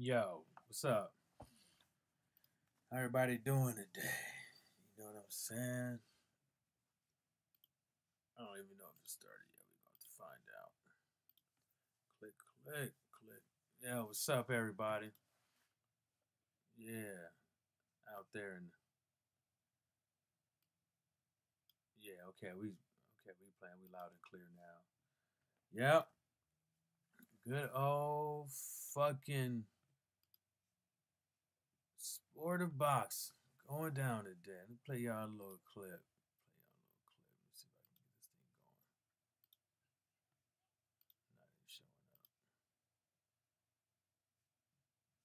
Yo, what's up? How everybody doing today? You know what I'm saying? I don't even know if it started yet. We're about to find out. Click, click, click. Yeah, what's up, everybody? Yeah, out there and yeah, we playing. We loud and clear now. Yep, good old fucking sport of box going down today. Let me play y'all a little clip. Let's see if I can get this thing going. Not even showing up.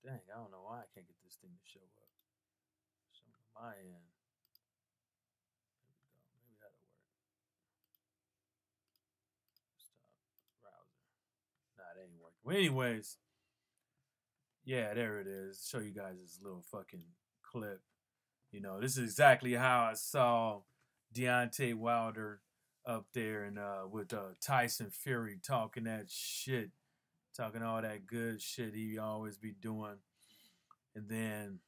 Dang, I don't know why I can't get this thing to show up. Showing on my end. There we go. Maybe that'll work. Stop browser. Nah, it ain't working. Well, anyways, yeah, there it is. Show you guys this little fucking clip. You know, this is exactly how I saw Deontay Wilder up there and with Tyson Fury talking that shit, talking all that good shit he always be doing, and then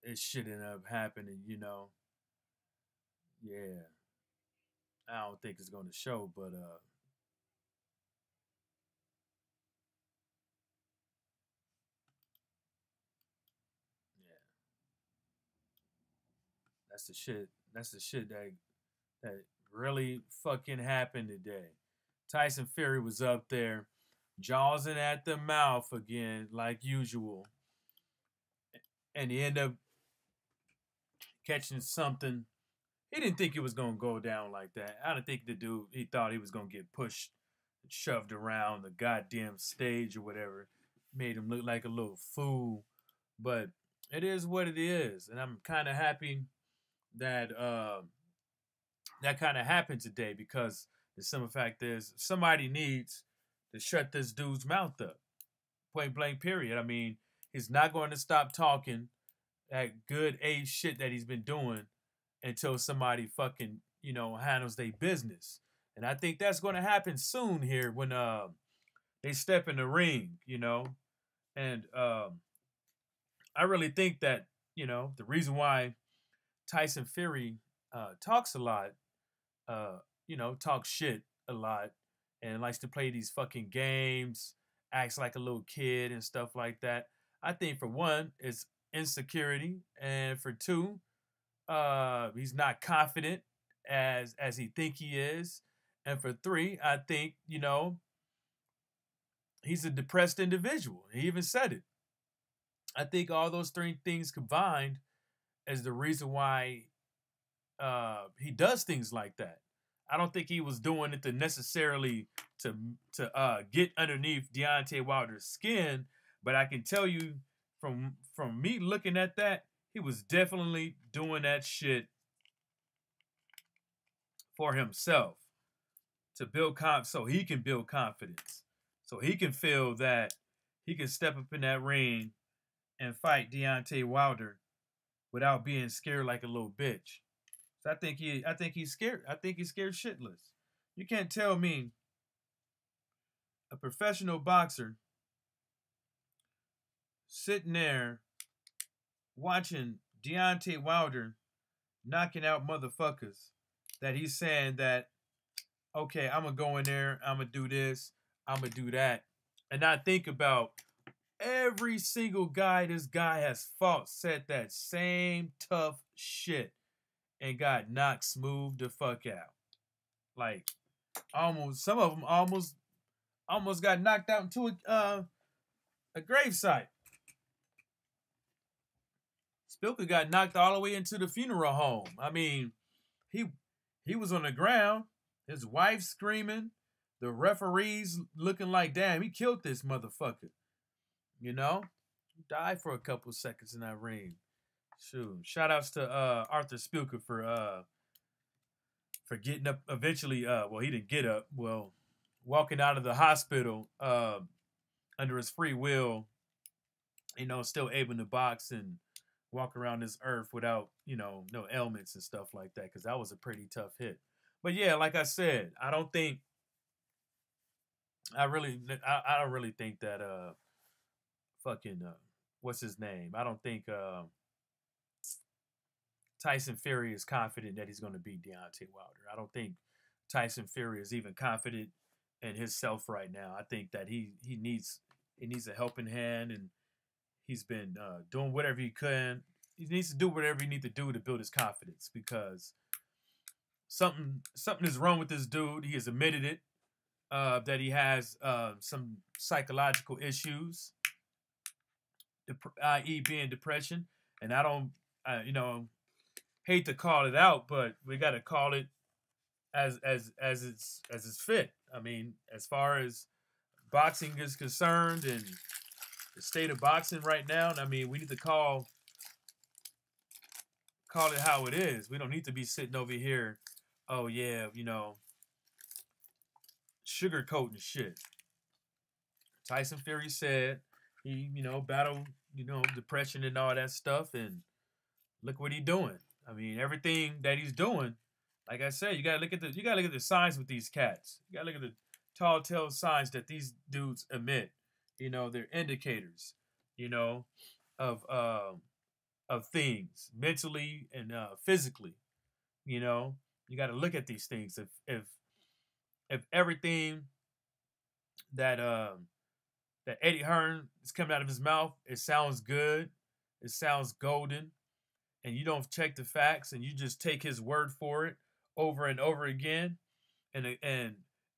it shit ended up happening. You know, yeah. I don't think it's going to show, but yeah, that's the shit. That's the shit that really fucking happened today. Tyson Fury was up there, jawsing at the mouth again, like usual, and he ended up catching something. He didn't think it was gonna go down like that. I don't think the dude he thought he was gonna get pushed, shoved around the goddamn stage or whatever. Made him look like a little fool, but it is what it is, and I'm kind of happy that that kind of happened today because the simple fact is somebody needs to shut this dude's mouth up. Point blank. Period. I mean, he's not going to stop talking that good age shit that he's been doing until somebody fucking handles their business. And I think that's going to happen soon here when they step in the ring. And I really think that the reason why Tyson Fury talks a lot, talks shit a lot, and likes to play these fucking games, acts like a little kid and stuff like that. I think for one, it's insecurity, and for two, he's not confident as he think he is, and for three, I think he's a depressed individual. He even said it. I think all those three things combined is the reason why he does things like that. I don't think he was doing it to necessarily to get underneath Deontay Wilder's skin, but I can tell you from me looking at that, he was definitely doing that shit for himself to build so he can build confidence, so he can feel that he can step up in that ring and fight Deontay Wilder without being scared like a little bitch. So I think he's scared. I think he's scared shitless. You can't tell me a professional boxer sitting there watching Deontay Wilder knocking out motherfuckers that he's saying that, okay, I'm gonna go in there, I'm gonna do this, I'm gonna do that, and not think about every single guy this guy has fought said that same tough shit and got knocked smooth the fuck out. Like almost, some of them almost got knocked out into a gravesite. Spilker got knocked all the way into the funeral home. I mean, he he was on the ground, his wife screaming, the referees looking like, damn, he killed this motherfucker. You know, he died for a couple seconds in that ring. Shoot, shout outs to Arthur Spilker for getting up eventually. Well, he didn't get up. Well, walking out of the hospital under his free will, still able to box and walk around this earth without, no ailments and stuff like that, because that was a pretty tough hit. But yeah, like I said, I don't really think that fucking what's his name? I don't think Tyson Fury is confident that he's going to beat Deontay Wilder. I don't think Tyson Fury is even confident in himself right now. I think that he needs a helping hand, and he's been doing whatever he can. He needs to do whatever he needs to do to build his confidence because something is wrong with this dude. He has admitted it that he has some psychological issues, i.e., being depression. And I don't, hate to call it out, but we got to call it as it's fit. I mean, as far as boxing is concerned and the state of boxing right now, I mean, we need to call it how it is. We don't need to be sitting over here, oh yeah, sugarcoating shit. Tyson Fury said he, battled, depression and all that stuff, and look what he's doing. I mean, everything that he's doing, like I said, you gotta look at the signs with these cats. You gotta look at the tall tale signs that these dudes emit. They're indicators, you know, of things mentally and physically. You know, you got to look at these things. If everything that that Eddie Hearn is coming out of his mouth, it sounds good, it sounds golden, and you don't check the facts and you just take his word for it over and over again, and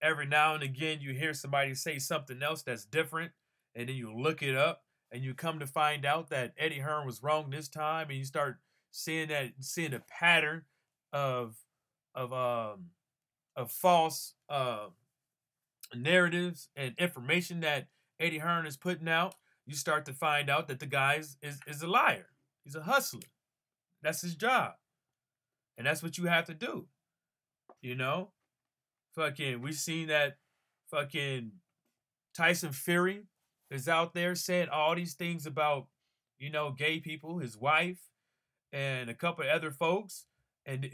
every now and again you hear somebody say something else that's different, and then you look it up and you come to find out that Eddie Hearn was wrong this time, and you start seeing a pattern of of um of false narratives and information that Eddie Hearn is putting out. You start to find out that the guy is a liar. He's a hustler. That's his job, and that's what you have to do. You know, fucking, we seen that fucking Tyson Fury is out there saying all these things about, gay people, his wife, and a couple of other folks, and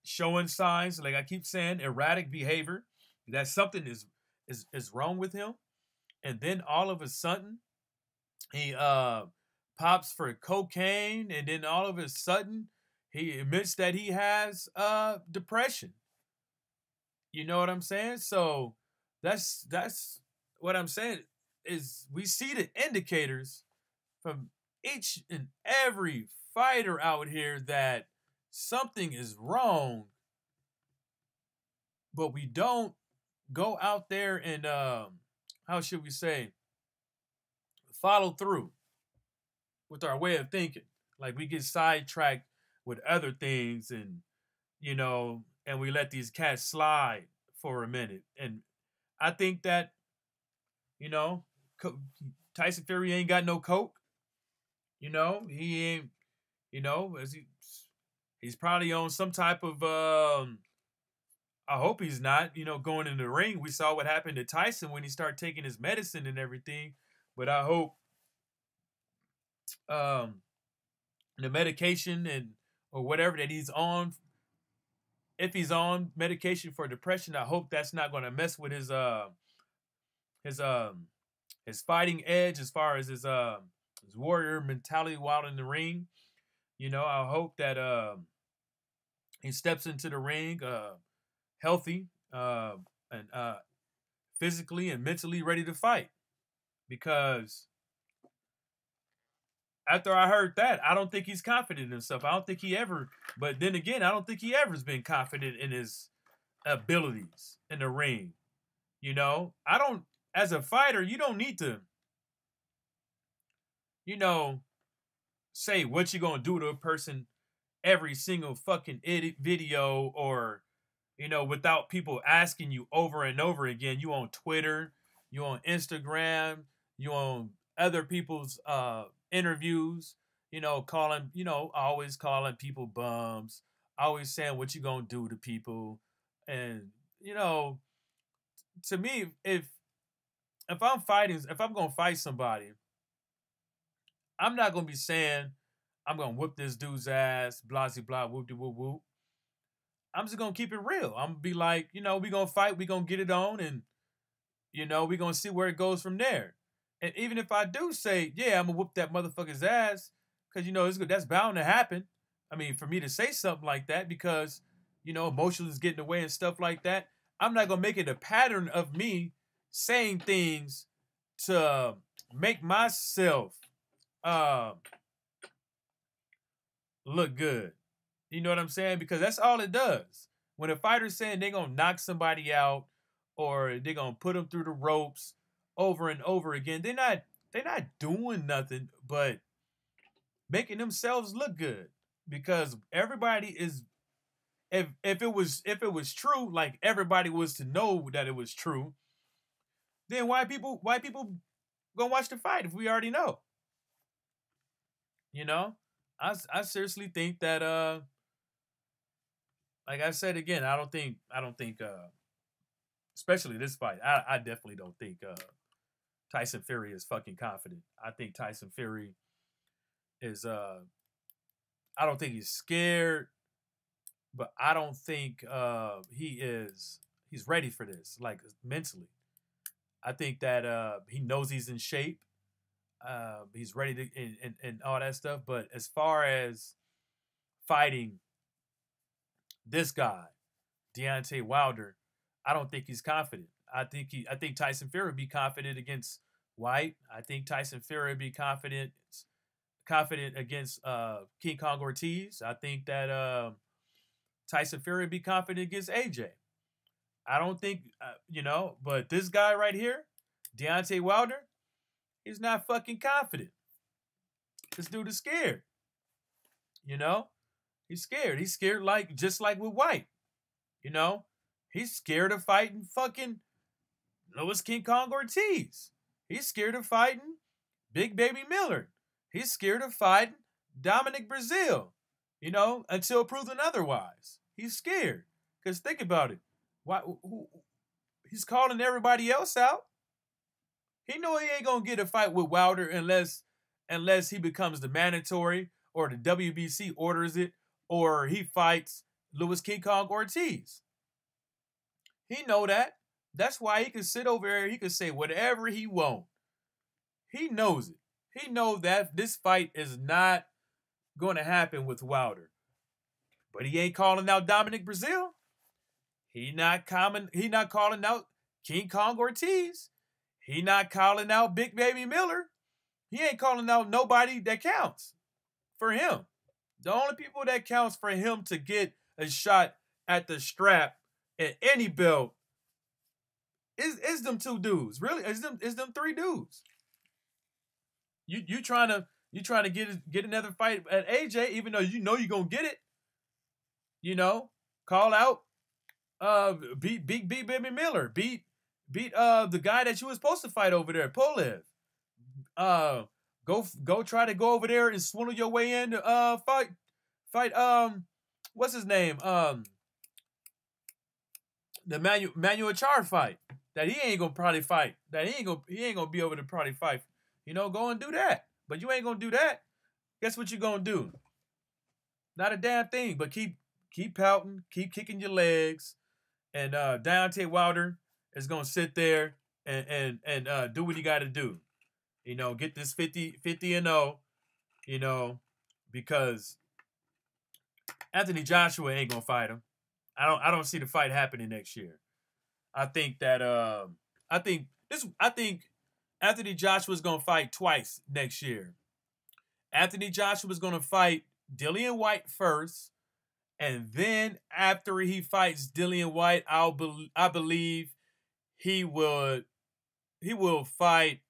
showing signs, like I keep saying, erratic behavior, that something is wrong with him. And then all of a sudden he pops for cocaine, and then all of a sudden he admits that he has depression. You know what I'm saying? So that's what I'm saying is we see the indicators from each and every fighter out here that something is wrong, but we don't go out there and how should we say, follow through with our way of thinking. Like, we get sidetracked with other things, and we let these cats slide for a minute. And I think that, you know, Tyson Fury ain't got no coke. He ain't, as he's probably on some type of I hope he's not, going in the ring. We saw what happened to Tyson when he started taking his medicine and everything. But I hope um, the medication or whatever that he's on, if he's on medication for depression, I hope that's not going to mess with his his fighting edge as far as his warrior mentality while in the ring. I hope that he steps into the ring healthy and physically and mentally ready to fight. Because after I heard that, I don't think he's confident in himself. I don't think he ever, but then again, I don't think he ever has been confident in his abilities in the ring. I don't, as a fighter, you don't need to, say what you're going to do to a person every single fucking video, or, without people asking you over and over again. You on Twitter, you on Instagram, you on other people's interviews, always calling people bums, always saying what you gonna do to people. And, to me, if I'm gonna fight somebody, I'm not gonna be saying I'm gonna whoop this dude's ass, blah blah blah, whoop de whoop whoop. I'm just gonna keep it real. I'm gonna be like, we gonna fight, we gonna get it on, and You know, we're gonna see where it goes from there. And even if I do say, yeah, I'm gonna whoop that motherfucker's ass, because you know that's bound to happen. I mean, for me to say something like that, because you know emotions getting away and stuff like that, I'm not gonna make it a pattern of me saying things to make myself uh, look good. You know what I'm saying? Because that's all it does. When a fighter's saying they're gonna knock somebody out or they're gonna put them through the ropes over and over again, they're not doing nothing but making themselves look good. Because everybody is, if it was true, like everybody was to know that it was true, then why people gonna watch the fight if we already know? You know? I seriously think that like I said again, I don't think especially this fight, I definitely don't think Tyson Fury is fucking confident. I think Tyson Fury is I don't think he's scared, but I don't think he's ready for this, like mentally. I think that he knows he's in shape. He's ready to and all that stuff. But as far as fighting this guy, Deontay Wilder, I don't think he's confident. I think Tyson Fury would be confident against Whyte. I think Tyson Fury would be confident against King Kong Ortiz. I think that Tyson Fury would be confident against AJ. I don't think but this guy right here, Deontay Wilder, he's not fucking confident. This dude is scared. You know, he's scared. He's scared like just like with Whyte. You know, he's scared of fighting fucking Louis King Kong Ortiz. He's scared of fighting Big Baby Miller. He's scared of fighting Dominic Brazil. You know, until proven otherwise. He's scared. Because think about it. He's calling everybody else out. He know he ain't gonna get a fight with Wilder unless he becomes the mandatory or the WBC orders it or he fights Louis King Kong Ortiz. He know that. That's why he can sit over there. He can say whatever he want. He knows it. He knows that this fight is not going to happen with Wilder. But he ain't calling out Dominic Brazil. He not calling out King Kong Ortiz. He not calling out Big Baby Miller. He ain't calling out nobody that counts for him. The only people that counts for him to get a shot at the strap at any belt is them two dudes. Really, is them three dudes. You trying to get another fight at AJ, even though you know you're gonna get it. You know, call out beat Baby Miller, beat the guy that you was supposed to fight over there, Polev. Go try to go over there and swindle your way in to fight what's his name? The Manuel Char fight that he ain't gonna probably fight. That he ain't gonna be able to probably fight. You know, go and do that. But you ain't gonna do that. Guess what you gonna do? Not a damn thing. But keep pouting, keep kicking your legs, and Deontay Wilder is gonna sit there and do what he got to do. You know, get this 50-0. You know, because Anthony Joshua ain't gonna fight him. I don't see the fight happening next year. I think that I think Anthony Joshua's gonna fight twice next year. Anthony Joshua's gonna fight Dillian Whyte first, and then after he fights Dillian Whyte, I believe he will fight.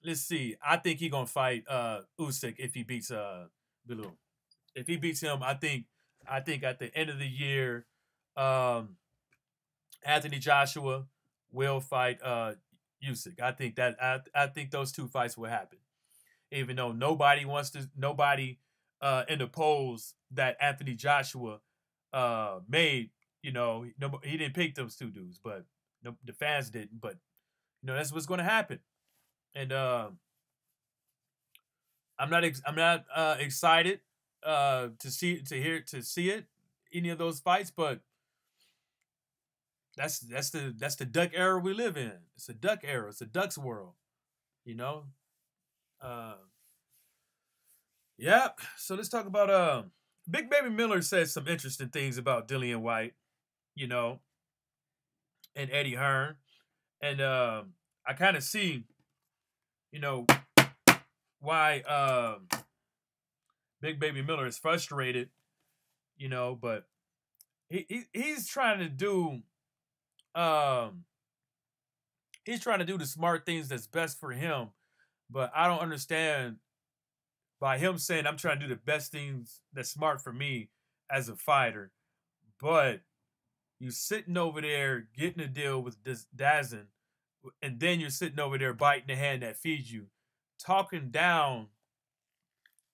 Let's see. I think he's gonna fight Usyk if he beats Bellew. If he beats him, I think at the end of the year, Anthony Joshua will fight Usyk. I think those two fights will happen. Even though nobody in the polls that Anthony Joshua made, you know, he didn't pick those two dudes, but the fans didn't. But you know, that's what's going to happen. And I'm not excited to see it any of those fights, but That's the duck era we live in. It's a duck era. It's a duck's world. You know. Uh, yeah. So let's talk about Big Baby Miller said some interesting things about Dillian White. You know, and Eddie Hearn, and I kind of see, you know, why Big Baby Miller is frustrated. You know, but he's trying to do um he's trying to do the smart things that's best for him. But I don't understand by him saying I'm trying to do the best things that's smart for me as a fighter, but you sitting over there getting a deal with this Dazn, and then you're sitting over there biting the hand that feeds you, talking down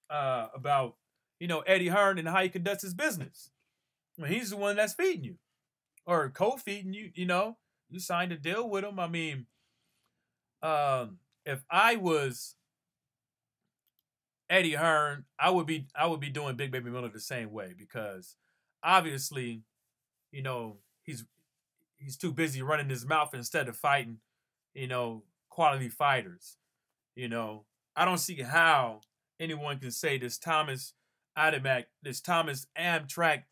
about Eddie Hearn and how he conducts his business. When he's the one that's feeding you or co-feeding you. You signed a deal with him. I mean, if I was Eddie Hearn, I would be doing Big Baby Miller the same way because obviously, he's too busy running his mouth instead of fighting, quality fighters. You know, I don't see how anyone can say this Thomas Amtrak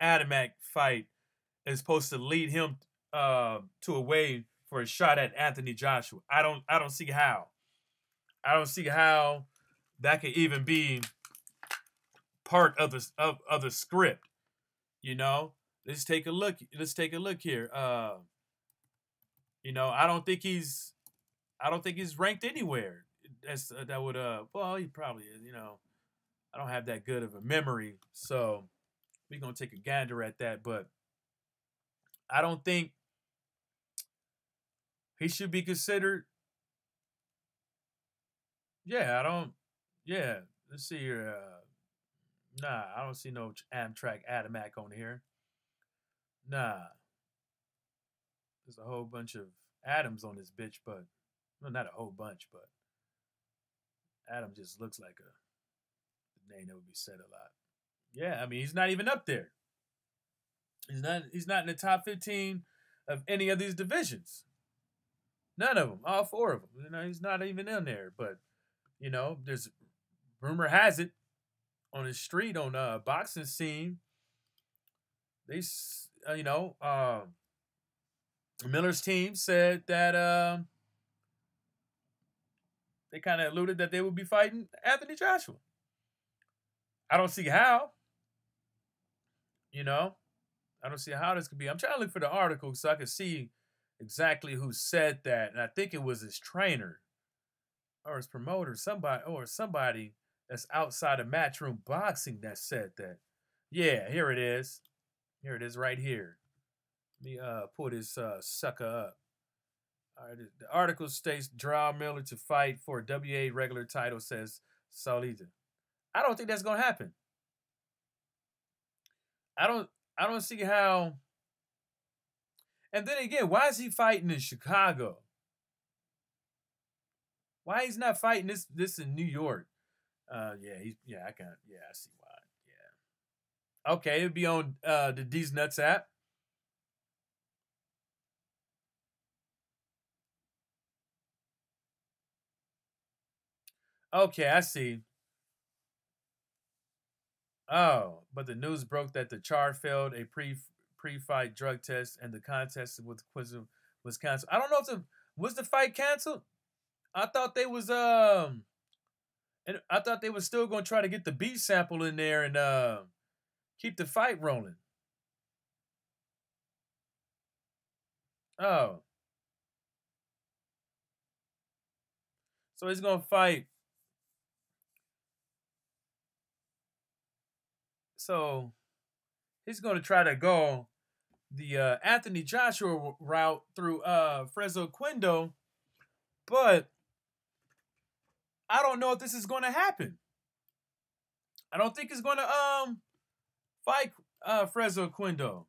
Adamak fight is supposed to lead him to a way for a shot at Anthony Joshua. I don't see how. I don't see how that could even be part of the script. You know, let's take a look. Let's take a look here. I don't think he's ranked anywhere. That would well, he probably is. I don't have that good of a memory, so we're gonna take a gander at that. But I don't think he should be considered. Yeah, I don't. Yeah, let's see here. Nah, I don't see no Amtrak Adamak on here. Nah, there's a whole bunch of Adams on this bitch, but well, not a whole bunch, but Adam just looks like a name that would be said a lot. Yeah, I mean he's not even up there. He's not in the top 15 of any of these divisions. None of them, all four of them. He's not even in there. But there's rumor has it on the street on boxing scene. They, Miller's team said that they kind of alluded that they would be fighting Anthony Joshua. I don't see how. You know, I don't see how this could be. I'm trying to look for the article so I can see exactly who said that, and I think it was his trainer or his promoter, somebody that's outside of Matchroom Boxing that said that. Yeah, here it is. Here it is right here. Let me pull this sucker up. All right, the article states draw Miller to fight for a WA regular title, says Solita. I don't think that's gonna happen. I don't I don't see how. And then again, why is he fighting in Chicago? Why he's not fighting this in New York? I see why. Yeah. Okay, it'd be on the D's Nuts app. Okay, I see. Oh, but the news broke that the Char failed a pre-fight drug test and the contest with Quiz was canceled. I don't know if was the fight canceled. I thought they was and I thought they was still gonna try to get the B sample in there and keep the fight rolling. Oh, so he's gonna fight. So he's gonna try to go the Anthony Joshua route through Fresno Quindo, but I don't know if this is gonna happen. I don't think he's gonna fight Fresno Quindo.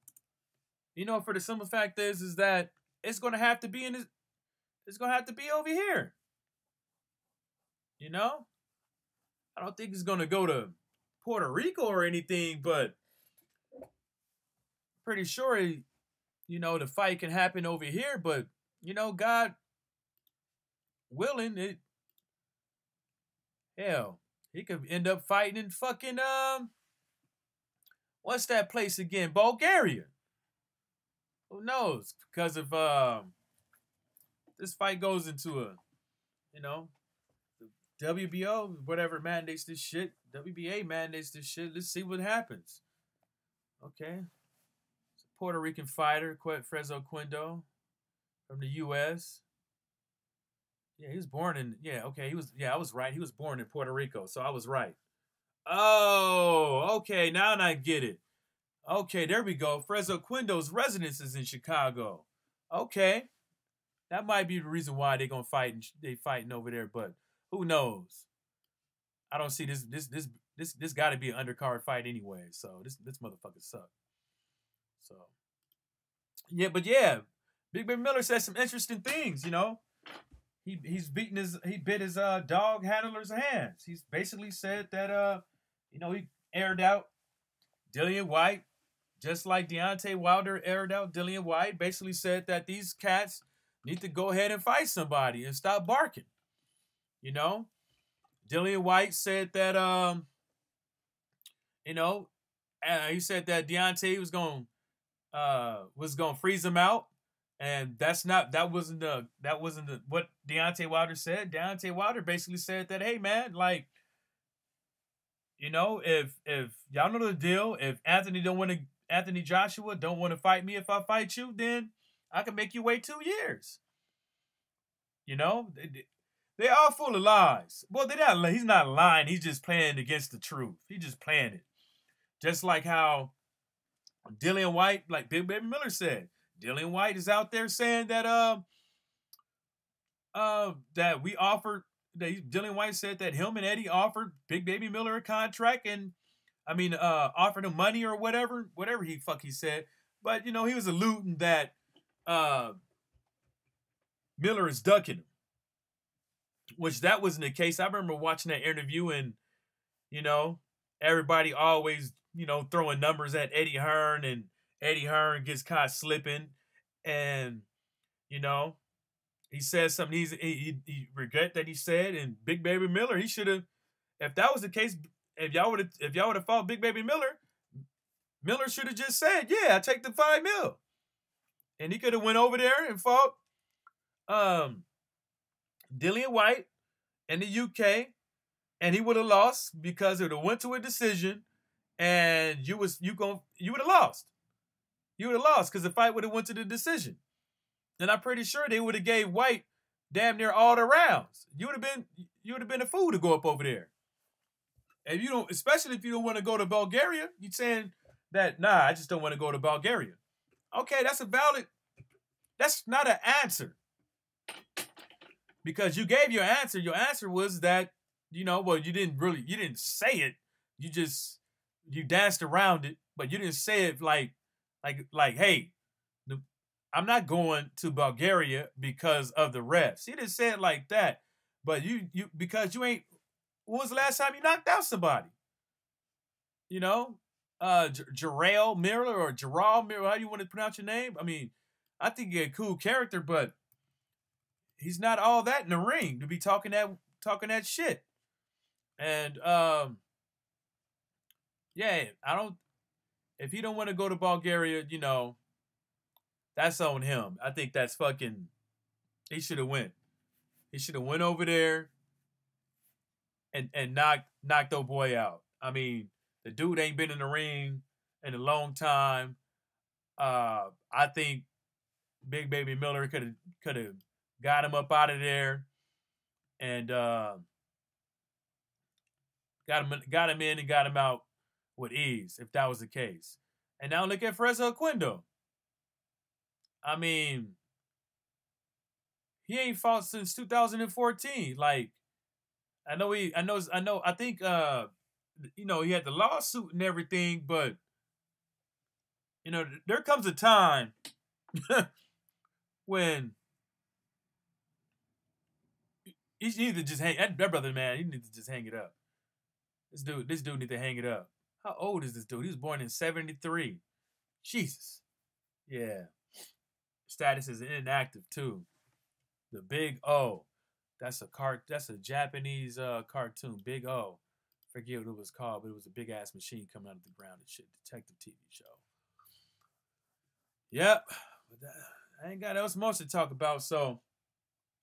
For the simple fact is that it's gonna have to be it's gonna have to be over here. You know, I don't think he's gonna go to Puerto Rico or anything, but pretty sure the fight can happen over here, but God willing, it hell, he could end up fighting in fucking what's that place again? Bulgaria. Who knows? Because if this fight goes into a, you know, WBO, whatever mandates this shit, WBA mandates this shit. Let's see what happens. Okay. It's a Puerto Rican fighter, Frezo Quindo, from the U.S. Yeah, he was born in, I was right. He was born in Puerto Rico, so I was right. Oh, okay, now I get it. Okay, there we go. Frezo Quindo's residence is in Chicago. Okay. That might be the reason why they're gonna fight. They fighting over there, but who knows? I don't see this got to be an undercard fight anyway. So this motherfucker suck. So yeah, but yeah, Big Baby Miller said some interesting things. He bit his dog handler's hands. He's basically said that he aired out Dillian Whyte, just like Deontay Wilder aired out Dillian Whyte. Basically said that these cats need to go ahead and fight somebody and stop barking. Dillian Whyte said that he said that Deontay was going to freeze him out, and that wasn't what Deontay Wilder said. Deontay Wilder basically said that, hey man, like, if y'all know the deal, if Anthony Joshua don't want to fight me, if I fight you, then I can make you wait 2 years. They all full of lies. Well, he's not lying. He's just playing against the truth. He's just playing it. Just like how Dillian Whyte, like Big Baby Miller said, Dillian Whyte is out there saying that that we offered. Dillian Whyte said that him and Eddie offered Big Baby Miller a contract, and offered him money or whatever he said. But he was alluding that Miller is ducking him, which that wasn't the case. I remember watching that interview, and everybody always throwing numbers at Eddie Hearn, and Eddie Hearn gets caught slipping, and he says something he regret that he said, and Big Baby Miller, he should have, if that was the case, if y'all would have fought Big Baby Miller should have just said, yeah, I take the $5 million, and he could have went over there and fought Dillian Whyte in the UK, and he would have lost because it would have went to a decision, and you would have lost. You would have lost because the fight would have went to the decision. And I'm pretty sure they would have gave Whyte damn near all the rounds. You would have been a fool to go up over there. And especially if you don't want to go to Bulgaria, you're saying that, nah, I just don't want to go to Bulgaria. Okay, that's not an answer. Because you gave your answer. Your answer was that, you didn't say it. You danced around it, but you didn't say it like, hey, I'm not going to Bulgaria because of the refs. He didn't say it like that. But because you ain't, when was the last time you knocked out somebody? Jarrell Miller or Jarrell Miller, how you want to pronounce your name? I mean, I think you're a cool character, but he's not all that in the ring to be talking that shit. And if he don't want to go to Bulgaria, that's on him. I think that's fucking, he should have went. He should have went over there and knocked old boy out. I mean, the dude ain't been in the ring in a long time. I think Big Baby Miller could have got him up out of there and got him in and got him out with ease, if that was the case. And now look at Frezo Quindo. I mean, he ain't fought since 2014. Like, I think he had the lawsuit and everything, but there comes a time when he need to just hang that brother, man, he needs to just hang it up. This dude need to hang it up. How old is this dude? He was born in 1973. Jesus. Yeah. status is inactive too. The Big O. That's a Japanese cartoon. Big O. Forget what it was called, but it was a big ass machine coming out of the ground and shit. Detective TV show. Yep. But I ain't got else much to talk about, so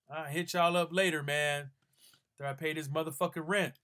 I'll hit y'all up later, man. After I pay this motherfucking rent.